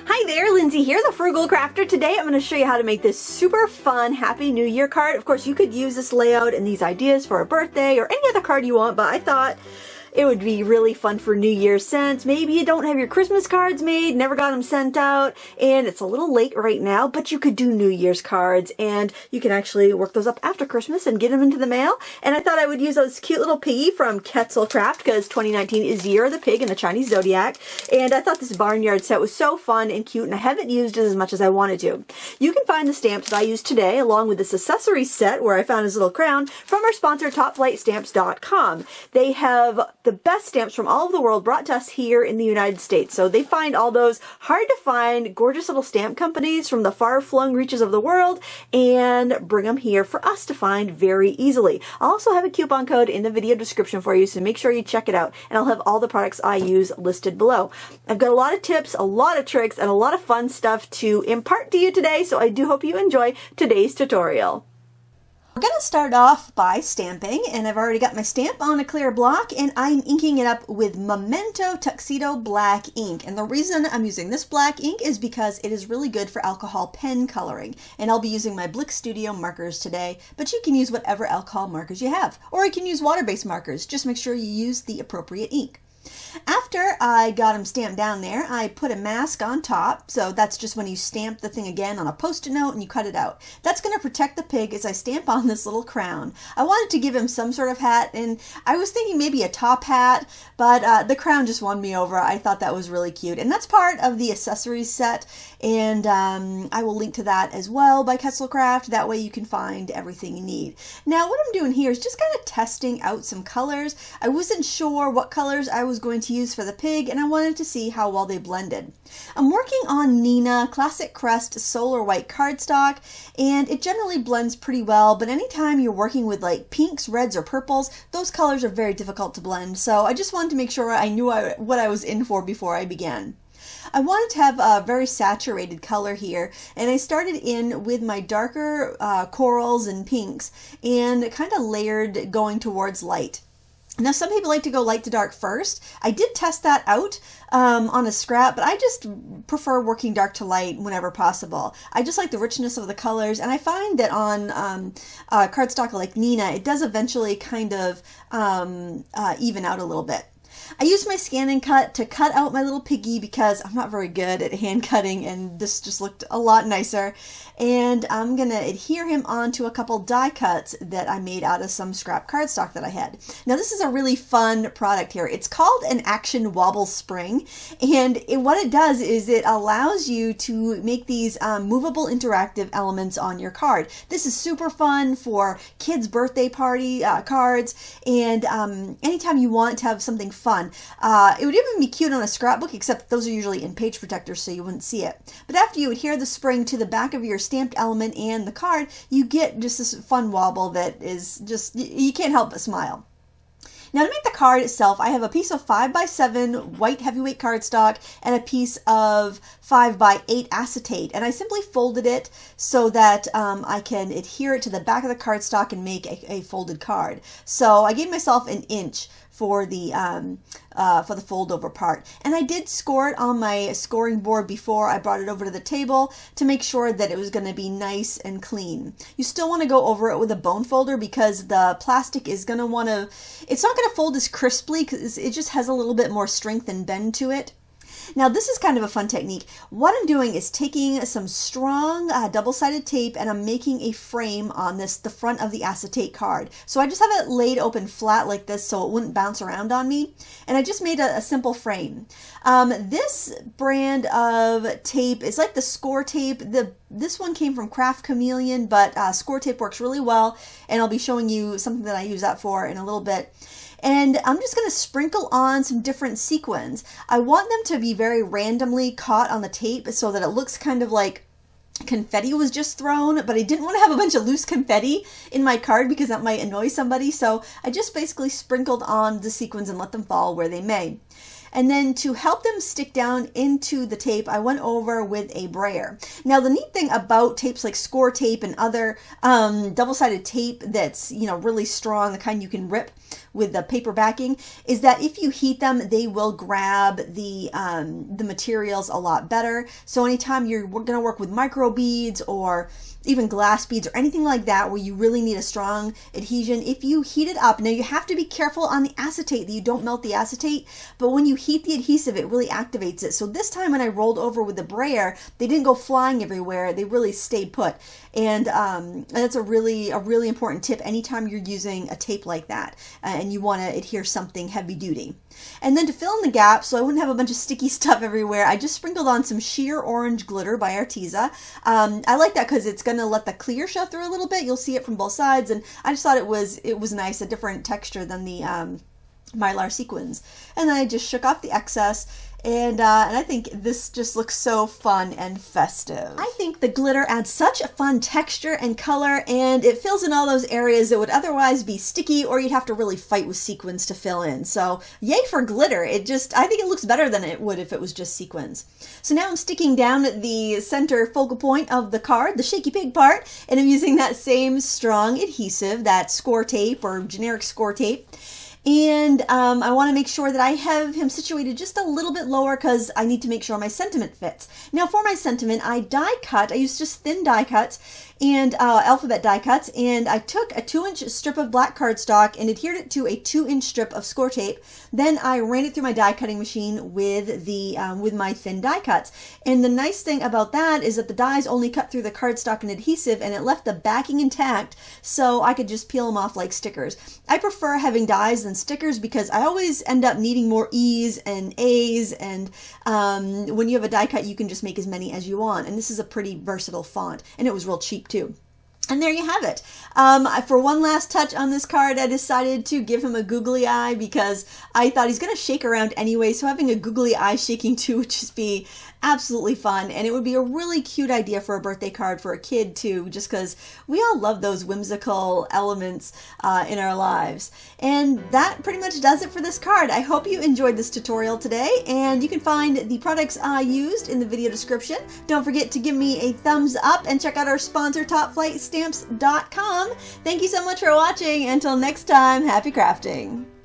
Hi there, Lindsay here, the Frugal Crafter. Today I'm going to show you how to make this super fun Happy New Year card. Of course, you could use this layout and these ideas for a birthday or any other card you want, but I thought it would be really fun for New Year's since maybe you don't have your Christmas cards made, never got them sent out, and it's a little late right now, but you could do New Year's cards and you can actually work those up after Christmas and get them into the mail. And I thought I would use this cute little piggy from Craft because 2019 is the year of the pig in the Chinese zodiac. And I thought this barnyard set was so fun and cute, and I haven't used it as much as I wanted to. You can find the stamps that I used today along with this accessory set where I found his little crown from our sponsor topflightstamps.com. They have the best stamps from all over the world brought to us here in the United States. So they find all those hard to find, gorgeous little stamp companies from the far-flung reaches of the world and bring them here for us to find very easily. I'll also have a coupon code in the video description for you, so make sure you check it out. And I'll have all the products I use listed below. I've got a lot of tips, a lot of tricks, and a lot of fun stuff to impart to you today, so I do hope you enjoy today's tutorial. We're going to start off by stamping, and I've already got my stamp on a clear block, and I'm inking it up with Memento Tuxedo Black ink. And the reason I'm using this black ink is because it is really good for alcohol pen coloring. And I'll be using my Blick Studio markers today, but you can use whatever alcohol markers you have. Or you can use water-based markers. Just make sure you use the appropriate ink. After I got them stamped down there, I put a mask on top. So that's just when you stamp the thing again on a Post-it note and you cut it out. That's going to protect the pig as I stamp on this little crown. I wanted to give him some sort of hat, and I was thinking maybe a top hat, but the crown just won me over. I thought that was really cute. And that's part of the accessories set, and I will link to that as well by Craft. That way you can find everything you need. Now what I'm doing here is just kind of testing out some colors. I wasn't sure what colors I was going to use for the pig, and I wanted to see how well they blended. I'm working on Neenah Classic Crest Solar White cardstock, and it generally blends pretty well, but anytime you're working with like pinks, reds, or purples, those colors are very difficult to blend, so I just wanted to make sure I knew what I was in for before I began. I wanted to have a very saturated color here, and I started in with my darker corals and pinks and kind of layered going towards light. Now, some people like to go light to dark first. I did test that out on a scrap, but I just prefer working dark to light whenever possible. I just like the richness of the colors, and I find that on cardstock like Neenah, it does eventually kind of even out a little bit. I used my scan and cut to cut out my little piggy because I'm not very good at hand cutting, and this just looked a lot nicer. And I'm going to adhere him onto a couple die cuts that I made out of some scrap cardstock that I had. Now this is a really fun product here. It's called an Action Wobble Spring, and what it does is it allows you to make these movable interactive elements on your card. This is super fun for kids' birthday party cards, and anytime you want to have something fun. It would even be cute on a scrapbook, except those are usually in page protectors so you wouldn't see it. But after you adhere the spring to the back of your stamped element and the card, you get just this fun wobble that is just, you can't help but smile. Now to make the card itself, I have a piece of 5x7 white heavyweight cardstock and a piece of 5x8 acetate, and I simply folded it so that I can adhere it to the back of the cardstock and make a folded card. So I gave myself an inch for the fold over part, and I did score it on my scoring board before I brought it over to the table to make sure that it was going to be nice and clean. You still want to go over it with a bone folder because the plastic is going to want to, it's not going to fold as crisply because it just has a little bit more strength and bend to it. Now this is kind of a fun technique. What I'm doing is taking some strong double-sided tape, and I'm making a frame on the front of the acetate card. So I just have it laid open flat like this so it wouldn't bounce around on me, and I just made a simple frame. This brand of tape is like the score tape. This one came from Craft Chameleon, but score tape works really well, and I'll be showing you something that I use that for in a little bit. And I'm just going to sprinkle on some different sequins. I want them to be very randomly caught on the tape so that it looks kind of like confetti was just thrown, but I didn't want to have a bunch of loose confetti in my card because that might annoy somebody. So I just basically sprinkled on the sequins and let them fall where they may. And then to help them stick down into the tape, I went over with a brayer. Now the neat thing about tapes like score tape and other double-sided tape that's, you know, really strong, the kind you can rip with the paper backing is that if you heat them, they will grab the materials a lot better. So anytime you're going to work with micro beads or even glass beads or anything like that where you really need a strong adhesion, if you heat it up, now you have to be careful on the acetate that you don't melt the acetate, but when you heat the adhesive, it really activates it. So this time when I rolled over with the brayer, they didn't go flying everywhere. They really stayed put. And that's a really important tip anytime you're using a tape like that and you want to adhere something heavy duty. And then to fill in the gap, so I wouldn't have a bunch of sticky stuff everywhere, I just sprinkled on some sheer orange glitter by Arteza. I like that because it's going to let the clear show through a little bit. You'll see it from both sides, and I just thought it was nice, a different texture than the Mylar sequins. And then I just shook off the excess. And I think this just looks so fun and festive. I think the glitter adds such a fun texture and color, and it fills in all those areas that would otherwise be sticky or you'd have to really fight with sequins to fill in. So yay for glitter. I think it looks better than it would if it was just sequins. So now I'm sticking down the center focal point of the card, the shaky pig part, and I'm using that same strong adhesive, that score tape or generic score tape. And I want to make sure that I have him situated just a little bit lower because I need to make sure my sentiment fits. Now for my sentiment, I die cut. I used just thin die cuts and alphabet die cuts, and I took a 2-inch strip of black cardstock and adhered it to a 2-inch strip of score tape. Then I ran it through my die cutting machine with my thin die cuts. And the nice thing about that is that the dies only cut through the cardstock and adhesive, and it left the backing intact, so I could just peel them off like stickers. I prefer having dies than stickers because I always end up needing more E's and A's, and when you have a die cut, you can just make as many as you want. And this is a pretty versatile font, and it was real cheap too. And there you have it. For one last touch on this card, I decided to give him a googly eye because I thought he's going to shake around anyway, so having a googly eye shaking too would just be absolutely fun, and it would be a really cute idea for a birthday card for a kid too, just because we all love those whimsical elements in our lives. And that pretty much does it for this card. I hope you enjoyed this tutorial today, and you can find the products I used in the video description. Don't forget to give me a thumbs up and check out our sponsor, TopFlightStamps.com. Thank you so much for watching. Until next time, happy crafting.